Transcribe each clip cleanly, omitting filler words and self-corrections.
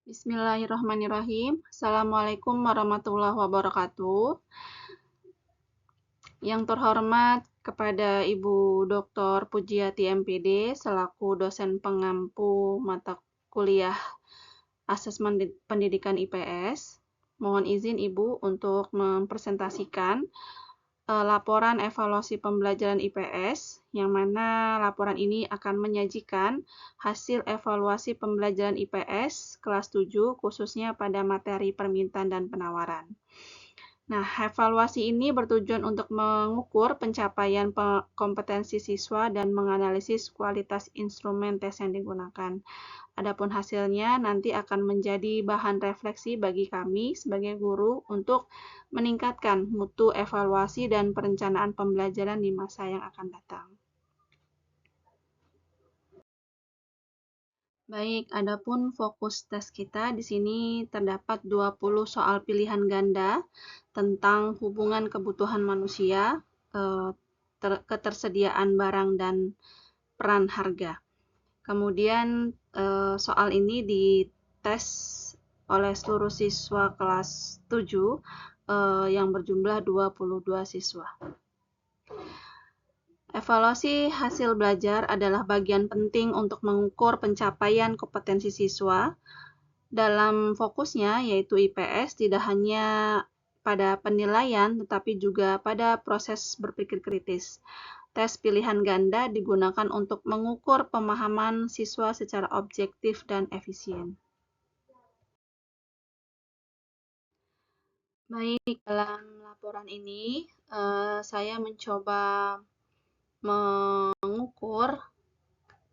Bismillahirrahmanirrahim. Assalamualaikum warahmatullahi wabarakatuh. Yang terhormat kepada Ibu Dr. Pujiati MPD selaku dosen pengampu mata kuliah Asesmen Pendidikan IPS. Mohon izin Ibu untuk mempresentasikan laporan evaluasi pembelajaran IPS, yang mana laporan ini akan menyajikan hasil evaluasi pembelajaran IPS kelas 7, khususnya pada materi permintaan dan penawaran. Nah, evaluasi ini bertujuan untuk mengukur pencapaian kompetensi siswa dan menganalisis kualitas instrumen tes yang digunakan. Adapun hasilnya nanti akan menjadi bahan refleksi bagi kami sebagai guru untuk meningkatkan mutu evaluasi dan perencanaan pembelajaran di masa yang akan datang. Baik, adapun fokus tes kita di sini terdapat 20 soal pilihan ganda tentang hubungan kebutuhan manusia, ketersediaan barang dan peran harga. Kemudian soal ini dites oleh seluruh siswa kelas 7 yang berjumlah 22 siswa. Evaluasi hasil belajar adalah bagian penting untuk mengukur pencapaian kompetensi siswa. Dalam fokusnya yaitu IPS tidak hanya pada penilaian tetapi juga pada proses berpikir kritis. Tes pilihan ganda digunakan untuk mengukur pemahaman siswa secara objektif dan efisien. Baik, dalam laporan ini saya mencoba mengukur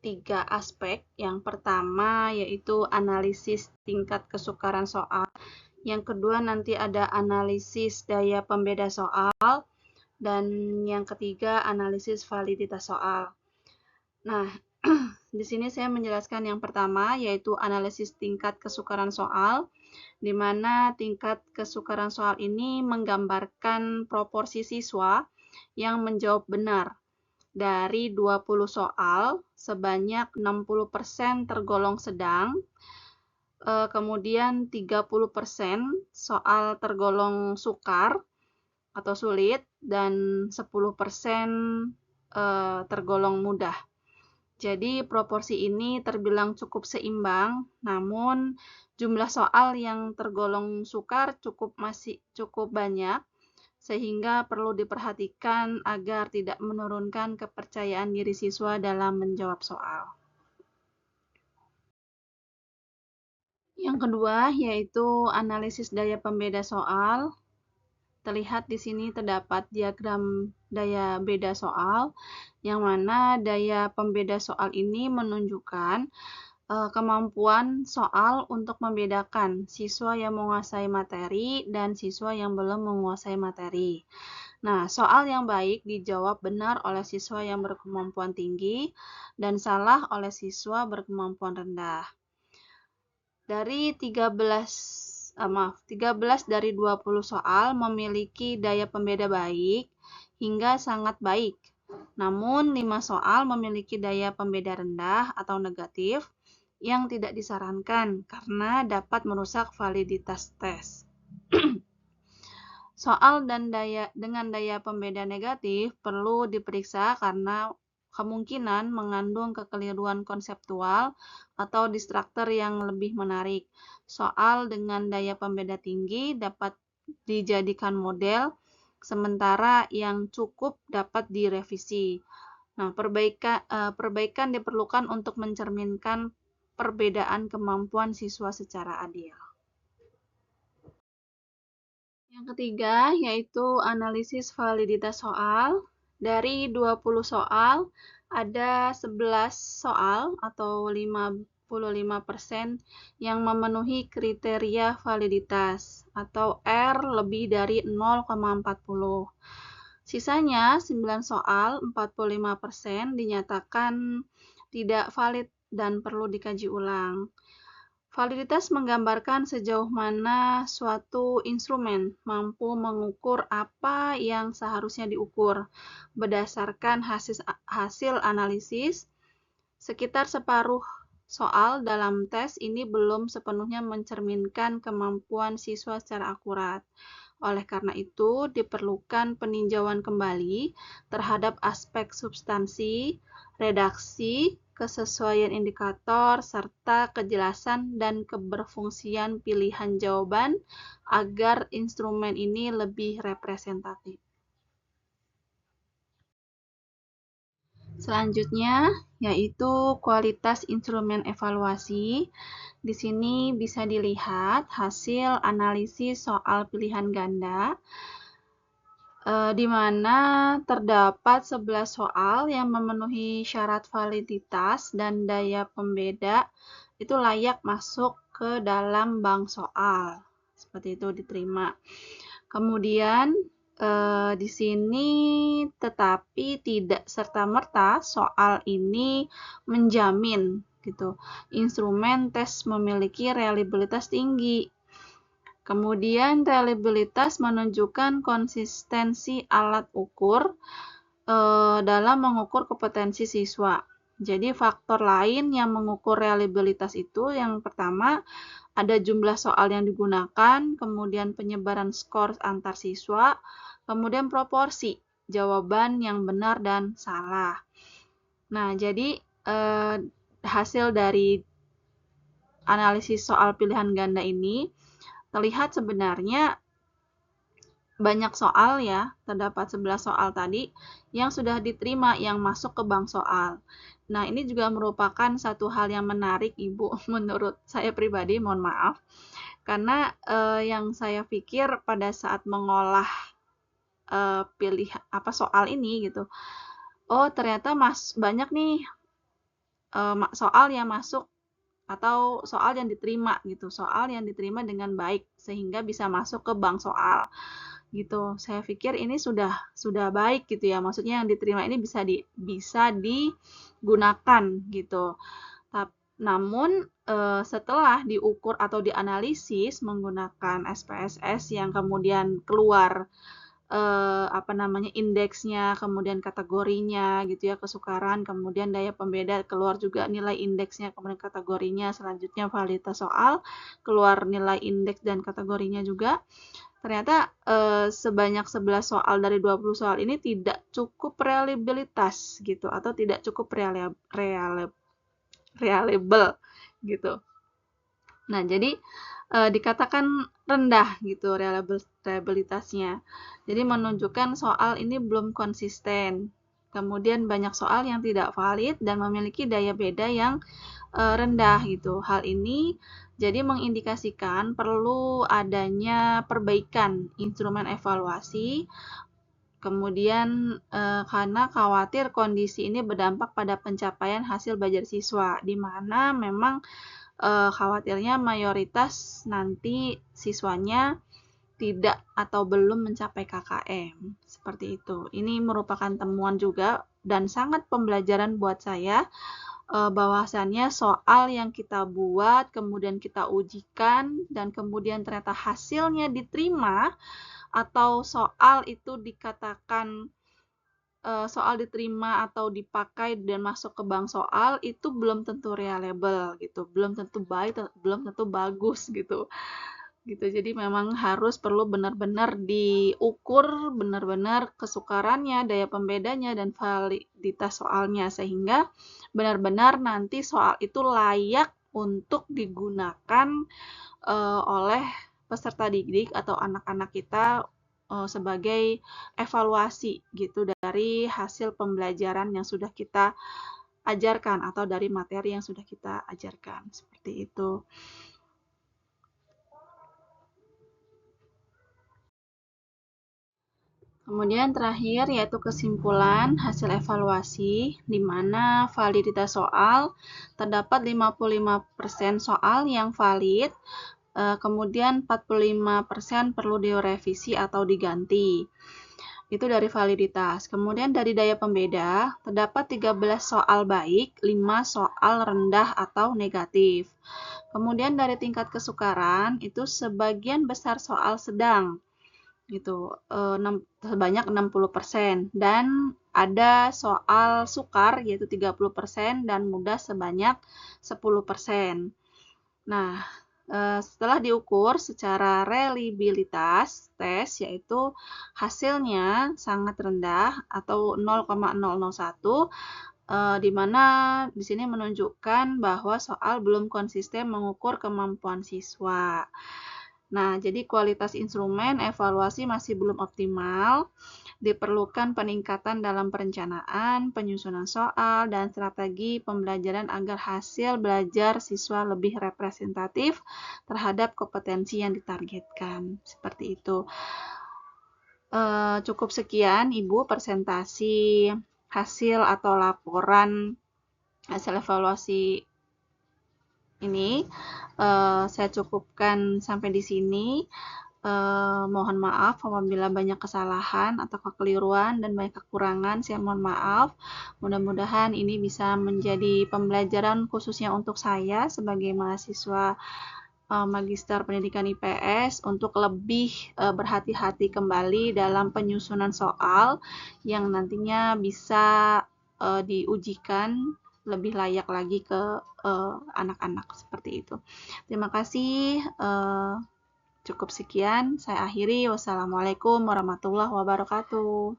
3 aspek. Yang pertama yaitu analisis tingkat kesukaran soal. Yang kedua nanti ada analisis daya pembeda soal. Dan yang ketiga, analisis validitas soal. Nah, di sini saya menjelaskan yang pertama, yaitu analisis tingkat kesukaran soal, di mana tingkat kesukaran soal ini menggambarkan proporsi siswa yang menjawab benar. Dari 20 soal, sebanyak 60% tergolong sedang, kemudian 30% soal tergolong sukar, atau sulit, dan 10% tergolong mudah. Jadi proporsi ini terbilang cukup seimbang, namun jumlah soal yang tergolong sukar masih cukup banyak, sehingga perlu diperhatikan agar tidak menurunkan kepercayaan diri siswa dalam menjawab soal. Yang kedua yaitu analisis daya pembeda soal. Terlihat di sini terdapat diagram daya beda soal, yang mana daya pembeda soal ini menunjukkan kemampuan soal untuk membedakan siswa yang menguasai materi dan siswa yang belum menguasai materi. Nah, soal yang baik dijawab benar oleh siswa yang berkemampuan tinggi dan salah oleh siswa berkemampuan rendah. Dari 13 dari 20 soal memiliki daya pembeda baik hingga sangat baik. Namun 5 soal memiliki daya pembeda rendah atau negatif yang tidak disarankan karena dapat merusak validitas tes. Soal dengan daya pembeda negatif perlu diperiksa karena kemungkinan mengandung kekeliruan konseptual atau distraktor yang lebih menarik. Soal dengan daya pembeda tinggi dapat dijadikan model, sementara yang cukup dapat direvisi. Nah, perbaikan diperlukan untuk mencerminkan perbedaan kemampuan siswa secara adil. Yang ketiga yaitu analisis validitas soal. Dari 20 soal, ada 11 soal atau 55% yang memenuhi kriteria validitas atau R lebih dari 0,40. Sisanya 9 soal, 45% dinyatakan tidak valid dan perlu dikaji ulang. Validitas menggambarkan sejauh mana suatu instrumen mampu mengukur apa yang seharusnya diukur. Berdasarkan hasil analisis, sekitar separuh soal dalam tes ini belum sepenuhnya mencerminkan kemampuan siswa secara akurat. Oleh karena itu, diperlukan peninjauan kembali terhadap aspek substansi, redaksi, kesesuaian indikator, serta kejelasan dan keberfungsian pilihan jawaban agar instrumen ini lebih representatif. Selanjutnya, yaitu kualitas instrumen evaluasi. Di sini bisa dilihat hasil analisis soal pilihan ganda, di mana terdapat 11 soal yang memenuhi syarat validitas dan daya pembeda itu layak masuk ke dalam bank soal. Seperti itu diterima. Kemudian di sini tetapi tidak serta-merta soal ini menjamin gitu instrumen tes memiliki reliabilitas tinggi. Kemudian reliabilitas menunjukkan konsistensi alat ukur dalam mengukur kompetensi siswa. Jadi faktor lain yang mengukur reliabilitas itu yang pertama ada jumlah soal yang digunakan, kemudian penyebaran skor antar siswa, kemudian proporsi jawaban yang benar dan salah. Nah, jadi hasil dari analisis soal pilihan ganda ini terlihat sebenarnya banyak soal ya, terdapat 11 soal tadi yang sudah diterima yang masuk ke bank soal. Nah, ini juga merupakan satu hal yang menarik, Ibu, menurut saya pribadi, mohon maaf. Karena yang saya pikir pada saat mengolah soal ini gitu. Oh, ternyata banyak nih soal yang masuk atau soal yang diterima gitu. Soal yang diterima dengan baik sehingga bisa masuk ke bank soal. Gitu. Saya pikir ini sudah baik gitu ya. Maksudnya yang diterima ini bisa digunakan gitu. Namun setelah diukur atau dianalisis menggunakan SPSS yang kemudian keluar indeksnya, kemudian kategorinya gitu ya, kesukaran, kemudian daya pembeda, keluar juga nilai indeksnya, kemudian kategorinya, selanjutnya validitas soal, keluar nilai indeks dan kategorinya juga. Ternyata sebanyak 11 soal dari 20 soal ini tidak cukup reliabilitas gitu atau tidak cukup reliable gitu. Nah, jadi dikatakan rendah gitu reliabilitasnya. Jadi menunjukkan soal ini belum konsisten. Kemudian banyak soal yang tidak valid dan memiliki daya beda yang rendah gitu. Hal ini jadi mengindikasikan perlu adanya perbaikan instrumen evaluasi. Kemudian karena khawatir kondisi ini berdampak pada pencapaian hasil belajar siswa, di mana memang khawatirnya mayoritas nanti siswanya tidak atau belum mencapai KKM. Seperti itu. Ini merupakan temuan juga dan sangat pembelajaran buat saya bahwasannya soal yang kita buat, kemudian kita ujikan, dan kemudian ternyata hasilnya diterima, atau soal itu dikatakan soal diterima atau dipakai dan masuk ke bank soal itu belum tentu reliable gitu, belum tentu baik, belum tentu bagus gitu. Jadi memang perlu benar-benar diukur benar-benar kesukarannya, daya pembedanya dan validitas soalnya sehingga benar-benar nanti soal itu layak untuk digunakan oleh peserta didik atau anak-anak kita sebagai evaluasi gitu dari hasil pembelajaran yang sudah kita ajarkan atau dari materi yang sudah kita ajarkan. Seperti itu. Kemudian terakhir yaitu kesimpulan hasil evaluasi di mana validitas soal terdapat 55% soal yang valid, kemudian 45% perlu direvisi atau diganti. Itu dari validitas. Kemudian dari daya pembeda, terdapat 13 soal baik, 5 soal rendah atau negatif. Kemudian dari tingkat kesukaran, itu sebagian besar soal sedang. gitu, sebanyak 60%, dan ada soal sukar yaitu 30% dan mudah sebanyak 10%. Nah, setelah diukur secara reliabilitas tes, yaitu hasilnya sangat rendah atau 0,001, di mana di sini menunjukkan bahwa soal belum konsisten mengukur kemampuan siswa. Nah, jadi kualitas instrumen evaluasi masih belum optimal, diperlukan peningkatan dalam perencanaan, penyusunan soal, dan strategi pembelajaran agar hasil belajar siswa lebih representatif terhadap kompetensi yang ditargetkan. Seperti itu. Cukup sekian, Ibu, presentasi hasil atau laporan hasil evaluasi ini. Saya cukupkan sampai di sini. Mohon maaf apabila banyak kesalahan atau kekeliruan dan banyak kekurangan. Saya mohon maaf. Mudah-mudahan ini bisa menjadi pembelajaran khususnya untuk saya sebagai mahasiswa Magister Pendidikan IPS untuk lebih berhati-hati kembali dalam penyusunan soal yang nantinya bisa diujikan lebih layak lagi ke anak-anak seperti itu. Terima kasih. Cukup sekian, saya akhiri. Wassalamualaikum warahmatullahi wabarakatuh.